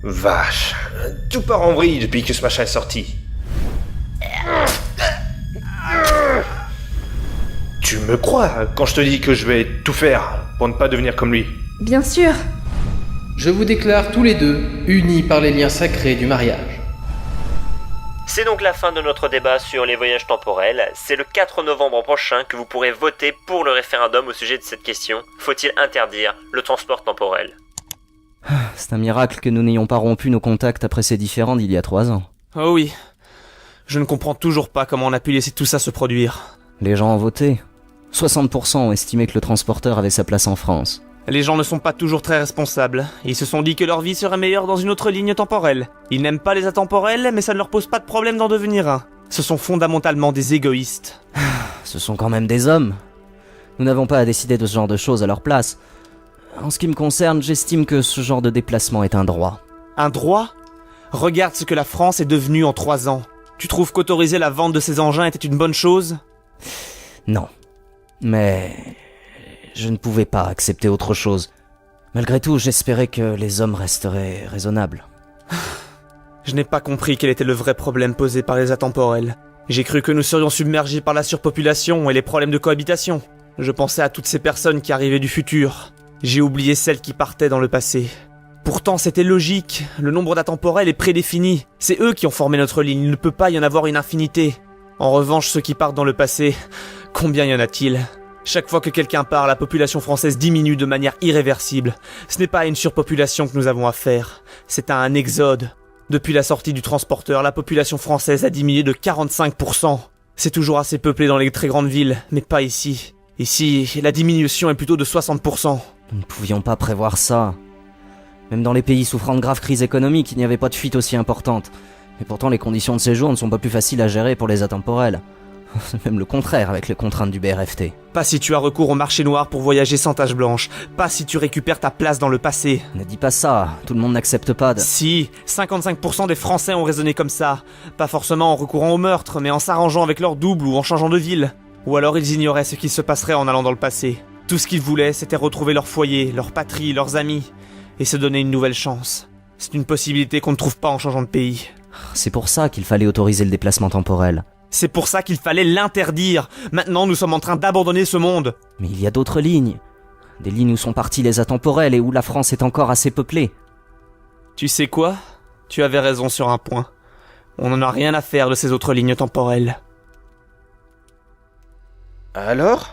Vache, tout part en vrille depuis que ce machin est sorti. Tu me crois quand je te dis que je vais tout faire pour ne pas devenir comme lui? Bien sûr. Je vous déclare tous les deux unis par les liens sacrés du mariage. C'est donc la fin de notre débat sur les voyages temporels. C'est le 4 novembre prochain que vous pourrez voter pour le référendum au sujet de cette question. Faut-il interdire le transport temporel? C'est un miracle que nous n'ayons pas rompu nos contacts après ces différends d'il y a 3 ans. Oh oui. Je ne comprends toujours pas comment on a pu laisser tout ça se produire. Les gens ont voté. 60% ont estimé que le transporteur avait sa place en France. Les gens ne sont pas toujours très responsables. Ils se sont dit que leur vie serait meilleure dans une autre ligne temporelle. Ils n'aiment pas les atemporels, mais ça ne leur pose pas de problème d'en devenir un. Ce sont fondamentalement des égoïstes. Ce sont quand même des hommes. Nous n'avons pas à décider de ce genre de choses à leur place. En ce qui me concerne, j'estime que ce genre de déplacement est un droit. Un droit? Regarde ce que la France est devenue en 3 ans. Tu trouves qu'autoriser la vente de ces engins était une bonne chose? Non. Mais je ne pouvais pas accepter autre chose. Malgré tout, j'espérais que les hommes resteraient raisonnables. Je n'ai pas compris quel était le vrai problème posé par les atemporels. J'ai cru que nous serions submergés par la surpopulation et les problèmes de cohabitation. Je pensais à toutes ces personnes qui arrivaient du futur. J'ai oublié celles qui partaient dans le passé. Pourtant, c'était logique. Le nombre d'atemporels est prédéfini. C'est eux qui ont formé notre ligne. Il ne peut pas y en avoir une infinité. En revanche, ceux qui partent dans le passé, combien y en a-t-il? Chaque fois que quelqu'un part, la population française diminue de manière irréversible. Ce n'est pas à une surpopulation que nous avons affaire. C'est à un exode. Depuis la sortie du transporteur, la population française a diminué de 45%. C'est toujours assez peuplé dans les très grandes villes, mais pas ici. Ici, la diminution est plutôt de 60%. Nous ne pouvions pas prévoir ça. Même dans les pays souffrant de graves crises économiques, il n'y avait pas de fuite aussi importante. Et pourtant, les conditions de séjour ne sont pas plus faciles à gérer pour les atemporels. C'est même le contraire avec les contraintes du BRFT. Pas si tu as recours au marché noir pour voyager sans tache blanche. Pas si tu récupères ta place dans le passé. Ne dis pas ça, tout le monde n'accepte pas de... Si, 55% des Français ont raisonné comme ça. Pas forcément en recourant au meurtre, mais en s'arrangeant avec leur double ou en changeant de ville. Ou alors ils ignoraient ce qui se passerait en allant dans le passé. Tout ce qu'ils voulaient, c'était retrouver leur foyer, leur patrie, leurs amis. Et se donner une nouvelle chance. C'est une possibilité qu'on ne trouve pas en changeant de pays. C'est pour ça qu'il fallait autoriser le déplacement temporel. C'est pour ça qu'il fallait l'interdire. Maintenant, nous sommes en train d'abandonner ce monde. Mais il y a d'autres lignes. Des lignes où sont partis les atemporels et où la France est encore assez peuplée. Tu sais quoi? Tu avais raison sur un point. On n'en a rien à faire de ces autres lignes temporelles. Alors?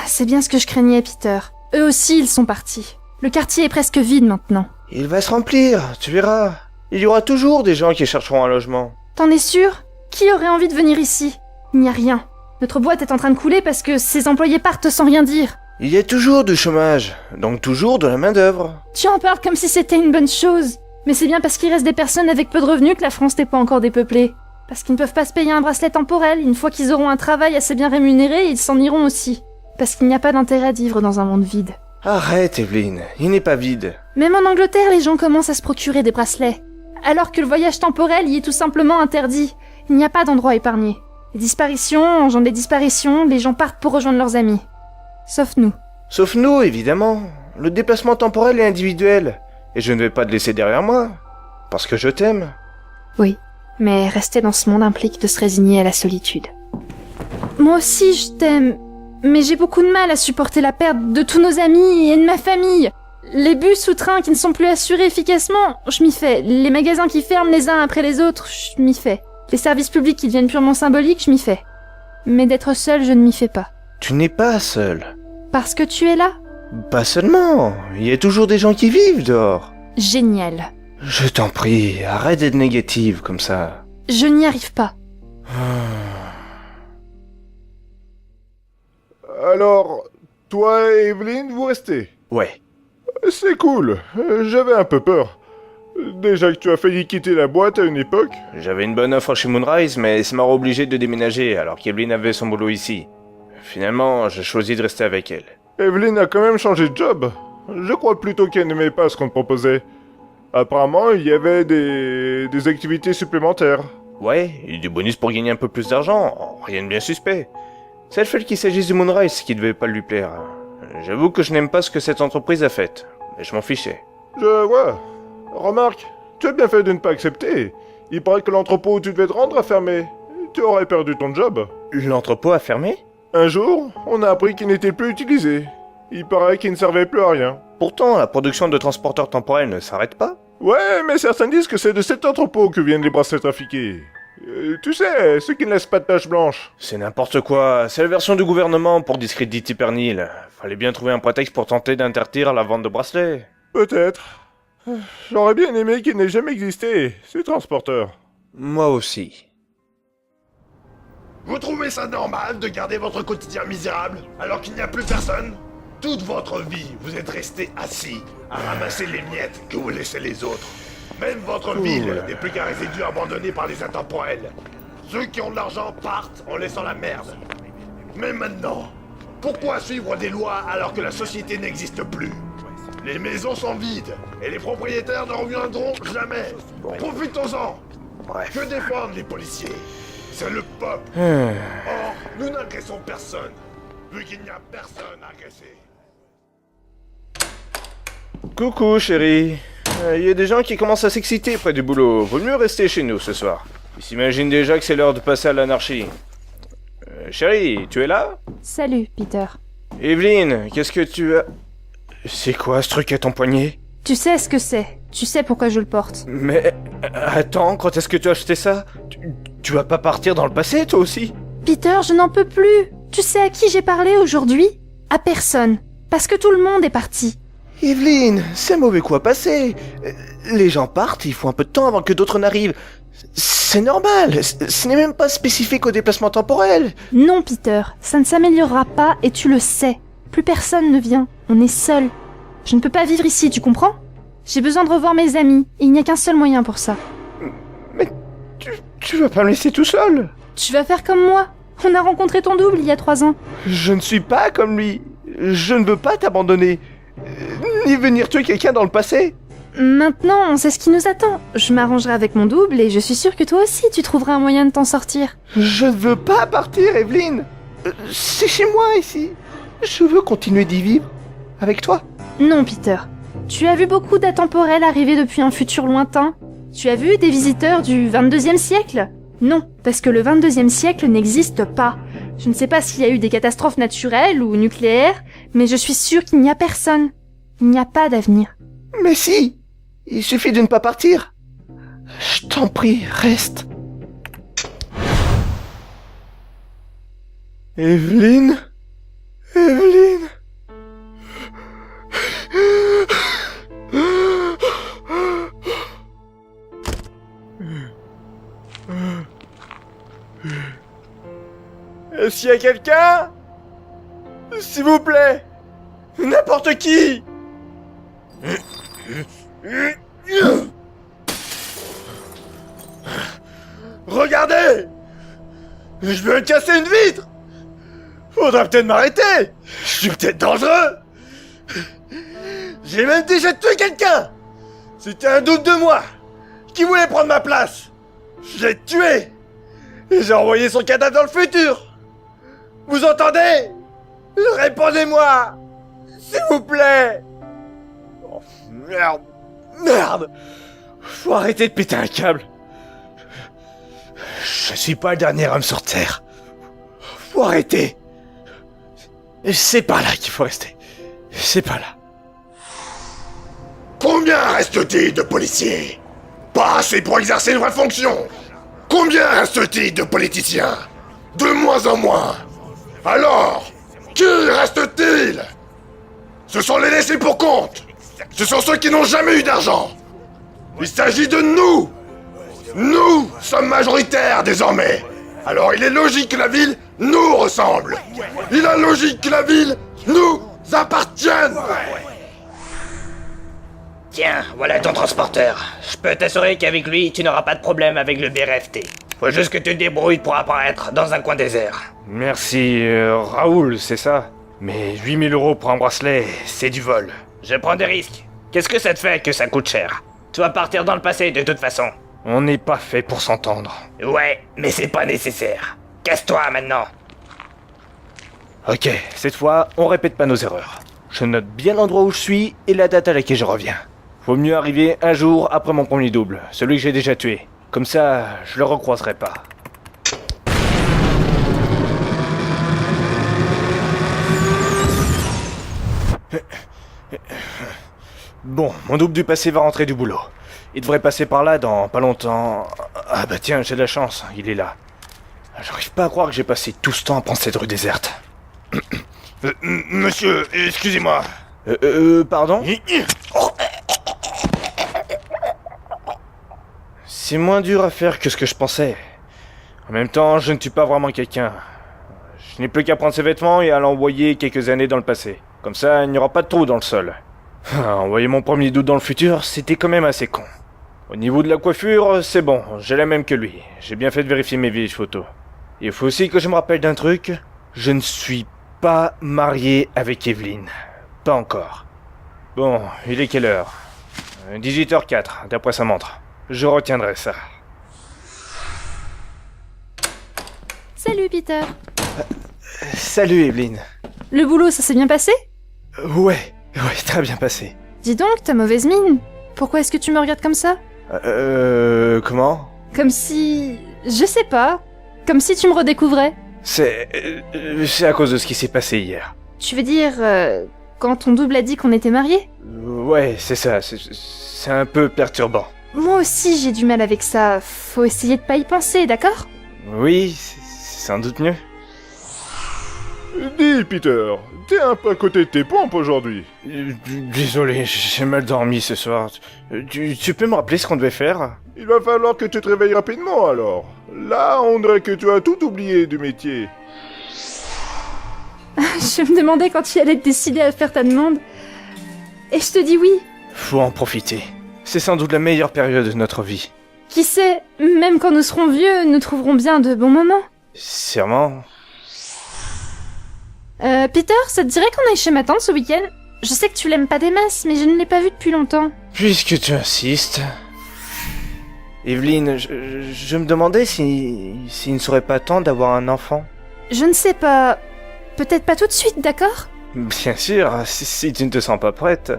C'est bien ce que je craignais, Peter. Eux aussi, ils sont partis. Le quartier est presque vide maintenant. Il va se remplir, tu verras. Il y aura toujours des gens qui chercheront un logement. T'en es sûr? Qui aurait envie de venir ici? Il n'y a rien. Notre boîte est en train de couler parce que ses employés partent sans rien dire. Il y a toujours du chômage, donc toujours de la main-d'œuvre. Tu en parles comme si c'était une bonne chose. Mais c'est bien parce qu'il reste des personnes avec peu de revenus que la France n'est pas encore dépeuplée. Parce qu'ils ne peuvent pas se payer un bracelet temporel. Une fois qu'ils auront un travail assez bien rémunéré, ils s'en iront aussi. Parce qu'il n'y a pas d'intérêt à vivre dans un monde vide. Arrête, Evelyne, il n'est pas vide. Même en Angleterre, les gens commencent à se procurer des bracelets. Alors que le voyage temporel y est tout simplement interdit. Il n'y a pas d'endroit épargné. Les disparitions engendrent des disparitions, les gens partent pour rejoindre leurs amis. Sauf nous. Sauf nous, évidemment. Le déplacement temporel est individuel. Et je ne vais pas te laisser derrière moi. Parce que je t'aime. Oui, mais rester dans ce monde implique de se résigner à la solitude. Moi aussi, je t'aime. Mais j'ai beaucoup de mal à supporter la perte de tous nos amis et de ma famille. Les bus ou trains qui ne sont plus assurés efficacement, je m'y fais. Les magasins qui ferment les uns après les autres, je m'y fais. Les services publics qui deviennent purement symboliques, je m'y fais. Mais d'être seule, je ne m'y fais pas. Tu n'es pas seule. Parce que tu es là? Pas seulement. Il y a toujours des gens qui vivent dehors. Génial. Je t'en prie, arrête d'être négative comme ça. Je n'y arrive pas. Alors, toi et Evelyne, vous restez? Ouais. C'est cool, j'avais un peu peur. Déjà que tu as failli quitter la boîte à une époque. J'avais une bonne offre chez Moonrise, mais ça m'a obligé de déménager alors qu'Evelyne avait son boulot ici. Finalement, j'ai choisi de rester avec elle. Evelyne a quand même changé de job. Je crois plutôt qu'elle n'aimait pas ce qu'on te proposait. Apparemment, il y avait des activités supplémentaires. Ouais, et du bonus pour gagner un peu plus d'argent, rien de bien suspect. C'est le fait qu'il s'agisse de Moonrise qui devait pas lui plaire. J'avoue que je n'aime pas ce que cette entreprise a fait, mais je m'en fichais. Je vois. Remarque, Tu as bien fait de ne pas accepter. Il paraît que l'entrepôt où tu devais te rendre a fermé. Tu aurais perdu ton job. L'entrepôt a fermé? Un jour, on a appris qu'il n'était plus utilisé. Il paraît qu'il ne servait plus à rien. Pourtant, la production de transporteurs temporels ne s'arrête pas. Ouais, mais certains disent que c'est de cet entrepôt que viennent les bracelets trafiqués. Tu sais, ceux qui ne laissent pas de taches blanches. C'est n'importe quoi, c'est la version du gouvernement pour discréditer Pernil. Fallait bien trouver un prétexte pour tenter d'interdire la vente de bracelets. Peut-être. J'aurais bien aimé qu'il n'ait jamais existé, ces transporteurs. Moi aussi. Vous trouvez ça normal de garder votre quotidien misérable alors qu'il n'y a plus personne? Toute votre vie, vous êtes resté assis à ramasser les miettes que vous laissez les autres. Même votre ville n'est plus qu'un résidu abandonné par les intemporels. Ceux qui ont de l'argent partent en laissant la merde. Mais maintenant, pourquoi suivre des lois alors que la société n'existe plus? Les maisons sont vides et les propriétaires ne reviendront jamais. Profitons-en. Bref. Que défendent les policiers? C'est le peuple. Or, nous n'agressons personne, vu qu'il n'y a personne à agresser. Coucou chérie. Il y a des gens qui commencent à s'exciter près du boulot. Vaut mieux rester chez nous ce soir. Ils s'imaginent déjà que c'est l'heure de passer à l'anarchie. Chérie, tu es là? Salut, Peter. Evelyne, qu'est-ce que tu as... C'est quoi ce truc à ton poignet? Tu sais ce que c'est. Tu sais pourquoi je le porte. Mais... Attends, quand est-ce que tu as acheté ça? Tu vas pas partir dans le passé, toi aussi? Peter, je n'en peux plus. Tu sais à qui j'ai parlé aujourd'hui? À personne. Parce que tout le monde est parti. Evelyne, c'est mauvais coup à passer. Les gens partent, il faut un peu de temps avant que d'autres n'arrivent. C'est normal, ce n'est même pas spécifique au déplacement temporel. Non, Peter, ça ne s'améliorera pas et tu le sais. Plus personne ne vient, on est seuls. Je ne peux pas vivre ici, tu comprends? J'ai besoin de revoir mes amis, et il n'y a qu'un seul moyen pour ça. Mais tu vas pas me laisser tout seul? Tu vas faire comme moi. On a rencontré ton double il y a 3 ans. Je ne suis pas comme lui. Je ne veux pas t'abandonner. Ni venir tuer quelqu'un dans le passé. Maintenant, on sait ce qui nous attend. Je m'arrangerai avec mon double et je suis sûre que toi aussi tu trouveras un moyen de t'en sortir. Je ne veux pas partir, Evelyne. C'est chez moi ici. Je veux continuer d'y vivre. Avec toi. Non, Peter. Tu as vu beaucoup d'atemporels arriver depuis un futur lointain? Tu as vu des visiteurs du 22e siècle? Non, parce que le 22e siècle n'existe pas. Je ne sais pas s'il y a eu des catastrophes naturelles ou nucléaires, mais je suis sûre qu'il n'y a personne. Il n'y a pas d'avenir. Mais si. Il suffit de ne pas partir. Je t'en prie, reste. Evelyne? Evelyne? Est-ce qu'il y a quelqu'un? S'il vous plaît. N'importe qui. Regardez! Je veux casser une vitre! Faudra peut-être m'arrêter! Je suis peut-être dangereux! J'ai même déjà tué quelqu'un! C'était un doute de moi! Qui voulait prendre ma place! Je l'ai tué! Et j'ai envoyé son cadavre dans le futur! Vous entendez? Répondez-moi! S'il vous plaît! Oh, merde! Merde! Faut arrêter de péter un câble! Je suis pas le dernier homme sur Terre. Faut arrêter! C'est pas là qu'il faut rester. C'est pas là. Combien reste-t-il de policiers? Pas assez pour exercer une vraie fonction. Combien reste-t-il de politiciens? De moins en moins. Alors, qui reste-t-il? Ce sont les laissés pour compte. Ce sont ceux qui n'ont jamais eu d'argent. Il s'agit de nous. Nous sommes majoritaires désormais. Alors il est logique que la ville nous ressemble. Il est logique que la ville nous appartienne. Tiens, voilà ton transporteur. Je peux t'assurer qu'avec lui, tu n'auras pas de problème avec le BRFT. Faut juste que tu te débrouilles pour apparaître dans un coin désert. Merci, Raoul, c'est ça. Mais 8000 € pour un bracelet, c'est du vol. Je prends des risques. Qu'est-ce que ça te fait que ça coûte cher? Tu vas partir dans le passé de toute façon. On n'est pas fait pour s'entendre. Ouais, mais c'est pas nécessaire. Casse-toi maintenant. Ok, cette fois, on répète pas nos erreurs. Je note bien l'endroit où je suis et la date à laquelle je reviens. Vaut mieux arriver un jour après mon premier double, celui que j'ai déjà tué. Comme ça, je le recroiserai pas. Bon, mon double du passé va rentrer du boulot. Il devrait passer par là dans pas longtemps. Ah bah tiens, j'ai de la chance, il est là. J'arrive pas à croire que j'ai passé tout ce temps à prendre cette rue déserte. Monsieur, excusez-moi. Pardon? C'est moins dur à faire que ce que je pensais. En même temps, je ne tue pas vraiment quelqu'un. Je n'ai plus qu'à prendre ses vêtements et à l'envoyer quelques années dans le passé. Comme ça, il n'y aura pas de trou dans le sol. Envoyer mon premier doute dans le futur, c'était quand même assez con. Au niveau de la coiffure, c'est bon, j'ai la même que lui. J'ai bien fait de vérifier mes vieilles photos. Il faut aussi que je me rappelle d'un truc. Je ne suis pas marié avec Evelyne. Pas encore. Bon, il est quelle heure? 18h04, d'après sa montre. Je retiendrai ça. Salut Peter. Salut Evelyne. Le boulot, ça s'est bien passé? Ouais, très bien passé. Dis donc, t'as mauvaise mine. Pourquoi est-ce que tu me regardes comme ça? Comment? Comme si... je sais pas. Comme si tu me redécouvrais. C'est à cause de ce qui s'est passé hier. Tu veux dire, quand ton double a dit qu'on était mariés? Ouais, c'est ça, c'est un peu perturbant. Moi aussi j'ai du mal avec ça. Faut essayer de pas y penser, d'accord? Oui, c'est sans doute mieux. Dis, Peter, t'es un peu à côté de tes pompes aujourd'hui. Désolé, j'ai mal dormi ce soir. Tu peux me rappeler ce qu'on devait faire? Il va falloir que tu te réveilles rapidement alors. Là, on dirait que tu as tout oublié du métier. Je me demandais quand tu allais te décider à faire ta demande. Et je te dis oui. Faut en profiter. C'est sans doute la meilleure période de notre vie. Qui sait, même quand nous serons vieux, nous trouverons bien de bons moments. Sûrement. Peter, ça te dirait qu'on aille chez ma tante ce week-end? Je sais que tu l'aimes pas des masses, mais je ne l'ai pas vue depuis longtemps. Puisque tu insistes... Evelyne, je me demandais s'il ne serait pas temps d'avoir un enfant. Je ne sais pas... Peut-être pas tout de suite, d'accord? Bien sûr, si tu ne te sens pas prête.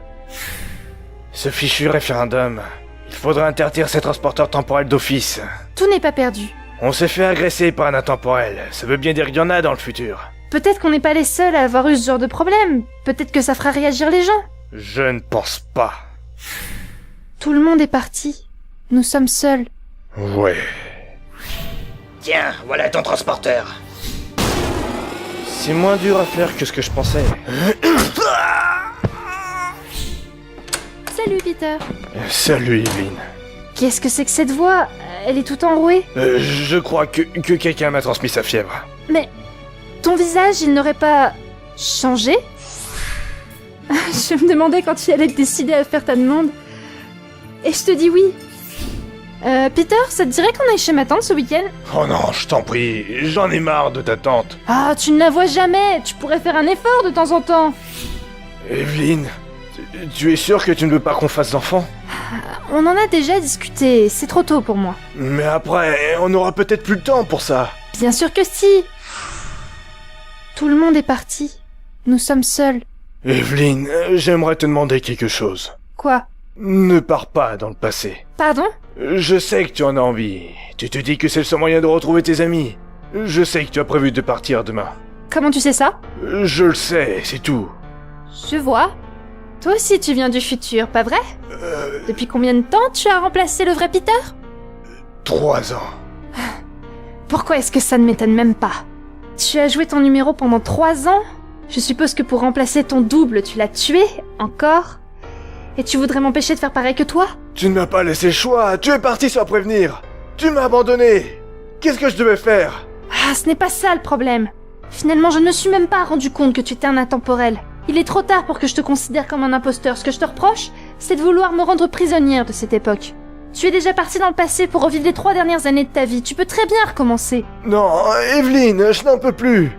Ce fichu référendum. Il faudrait interdire ces transporteurs temporels d'office. Tout n'est pas perdu. On s'est fait agresser par un intemporel. Ça veut bien dire qu'il y en a dans le futur. Peut-être qu'on n'est pas les seuls à avoir eu ce genre de problème. Peut-être que ça fera réagir les gens. Je ne pense pas. Tout le monde est parti. Nous sommes seuls. Ouais. Tiens, voilà ton transporteur. C'est moins dur à faire que ce que je pensais. Salut Peter. Salut Evelyne. Qu'est-ce que c'est que cette voix? Elle est toute enrouée. Je crois que quelqu'un m'a transmis sa fièvre. Mais... ton visage, il n'aurait pas... changé? Je me demandais quand tu allais te décider à faire ta demande. Et je te dis oui. Peter, ça te dirait qu'on aille chez ma tante ce week-end? Oh non, je t'en prie, j'en ai marre de ta tante. Ah, tu ne la vois jamais. Tu pourrais faire un effort de temps en temps. Evelyne, tu es sûre que tu ne veux pas qu'on fasse d'enfants? On en a déjà discuté, c'est trop tôt pour moi. Mais après, on aura peut-être plus le temps pour ça. Bien sûr que si. Tout le monde est parti. Nous sommes seuls. Evelyne, j'aimerais te demander quelque chose. Quoi? Ne pars pas dans le passé. Pardon? Je sais que tu en as envie. Tu te dis que c'est le seul moyen de retrouver tes amis. Je sais que tu as prévu de partir demain. Comment tu sais ça? Je le sais, c'est tout. Je vois. Toi aussi tu viens du futur, pas vrai? Depuis combien de temps tu as remplacé le vrai Peter? 3 ans. Pourquoi est-ce que ça ne m'étonne même pas? Tu as joué ton numéro pendant 3 ans? Je suppose que pour remplacer ton double, tu l'as tué, encore? Et tu voudrais m'empêcher de faire pareil que toi? Tu ne m'as pas laissé le choix, tu es parti sans prévenir. Tu m'as abandonné. Qu'est-ce que je devais faire? Ah, ce n'est pas ça le problème. Finalement, je ne me suis même pas rendu compte que tu étais un intemporel. Il est trop tard pour que je te considère comme un imposteur. Ce que je te reproche, c'est de vouloir me rendre prisonnière de cette époque. Tu es déjà parti dans le passé pour revivre les 3 dernières années de ta vie. Tu peux très bien recommencer. Non, Evelyne, je n'en peux plus.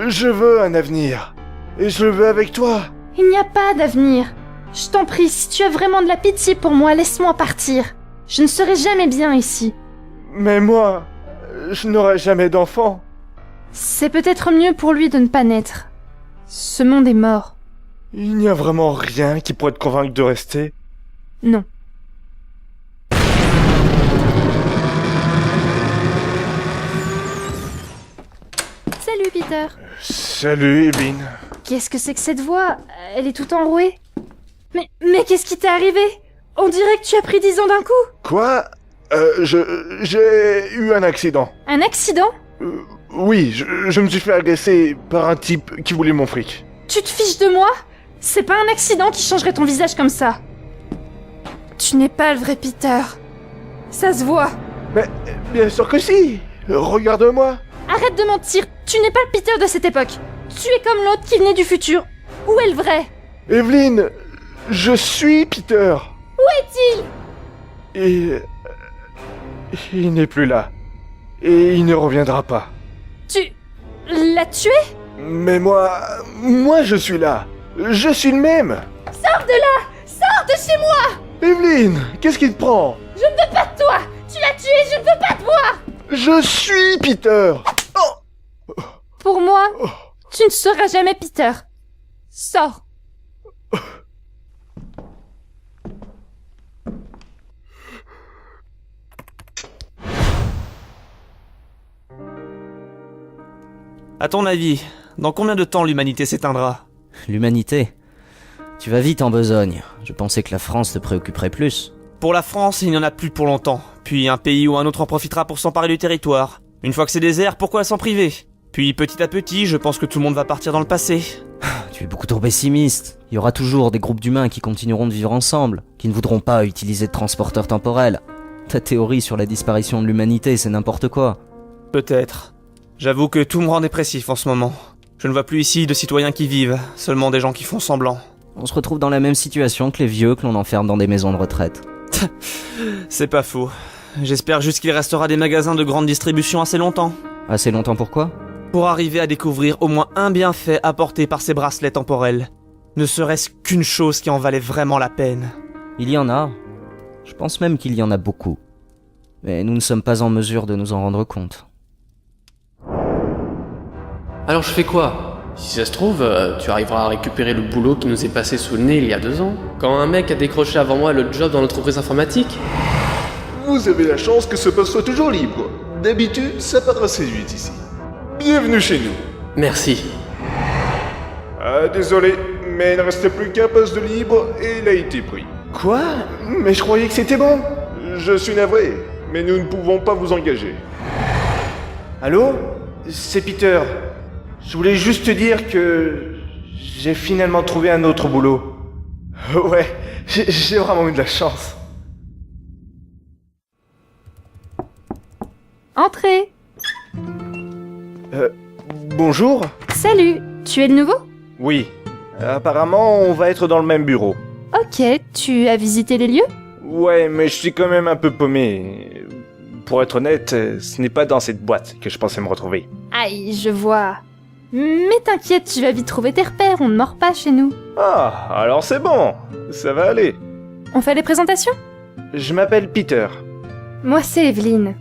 Je veux un avenir. Et je le veux avec toi. Il n'y a pas d'avenir. Je t'en prie, si tu as vraiment de la pitié pour moi, laisse-moi partir. Je ne serai jamais bien ici. Mais moi, je n'aurai jamais d'enfant. C'est peut-être mieux pour lui de ne pas naître. Ce monde est mort. Il n'y a vraiment rien qui pourrait te convaincre de rester. Non. Salut Peter. Salut, Evelyn. Qu'est-ce que c'est que cette voix? Elle est toute enrouée. Mais qu'est-ce qui t'est arrivé? On dirait que tu as pris 10 ans d'un coup. Quoi? J'ai eu un accident. Un accident? Oui, je me suis fait agresser par un type qui voulait mon fric. Tu te fiches de moi? C'est pas un accident qui changerait ton visage comme ça. Tu n'es pas le vrai Peter. Ça se voit. Mais bien sûr que si. Regarde-moi. Arrête de mentir. Tu n'es pas le Peter de cette époque. Tu es comme l'autre qui venait du futur. Où est le vrai? Evelyn, je suis Peter. Où est-il? Et... il n'est plus là. Et il ne reviendra pas. Tu... l'as tué? Mais moi je suis là. Je suis le même. Sors de là! Sors de chez moi! Evelyn, qu'est-ce qui te prend? Je ne veux pas de toi! Tu l'as tué, je ne veux pas te voir! Je suis Peter. Pour moi, tu ne seras jamais Peter. Sors. À ton avis, dans combien de temps l'humanité s'éteindra? L'humanité? Tu vas vite en besogne. Je pensais que la France te préoccuperait plus. Pour la France, il n'y en a plus pour longtemps. Puis un pays ou un autre en profitera pour s'emparer du territoire. Une fois que c'est désert, pourquoi s'en priver? Puis petit à petit, je pense que tout le monde va partir dans le passé. Tu es beaucoup trop pessimiste. Il y aura toujours des groupes d'humains qui continueront de vivre ensemble, qui ne voudront pas utiliser de transporteurs temporels. Ta théorie sur la disparition de l'humanité, c'est n'importe quoi. Peut-être. J'avoue que tout me rend dépressif en ce moment. Je ne vois plus ici de citoyens qui vivent, seulement des gens qui font semblant. On se retrouve dans la même situation que les vieux que l'on enferme dans des maisons de retraite. C'est pas faux. J'espère juste qu'il restera des magasins de grande distribution assez longtemps. Assez longtemps pourquoi? Pour arriver à découvrir au moins un bienfait apporté par ces bracelets temporels. Ne serait-ce qu'une chose qui en valait vraiment la peine. Il y en a. Je pense même qu'il y en a beaucoup. Mais nous ne sommes pas en mesure de nous en rendre compte. Alors je fais quoi? Si ça se trouve, tu arriveras à récupérer le boulot qui nous est passé sous le nez il y a 2 ans. Quand un mec a décroché avant moi le job dans l'entreprise informatique. Vous avez la chance que ce poste soit toujours libre. D'habitude, ça part assez vite ici. Bienvenue chez nous. Merci. Ah, désolé, mais il ne restait plus qu'un poste de libre et il a été pris. Quoi? Mais je croyais que c'était bon. Je suis navré, mais nous ne pouvons pas vous engager. Allô? C'est Peter. Je voulais juste te dire que j'ai finalement trouvé un autre boulot. Ouais, j'ai vraiment eu de la chance. Entrez. Bonjour? Salut. Tu es le nouveau? Oui. Apparemment, on va être dans le même bureau. Ok, tu as visité les lieux? Ouais, mais je suis quand même un peu paumé. Pour être honnête, ce n'est pas dans cette boîte que je pensais me retrouver. Aïe, je vois. Mais t'inquiète, tu vas vite trouver tes repères, on ne mord pas chez nous. Ah, alors c'est bon. Ça va aller. On fait les présentations? Je m'appelle Peter. Moi c'est Evelyn.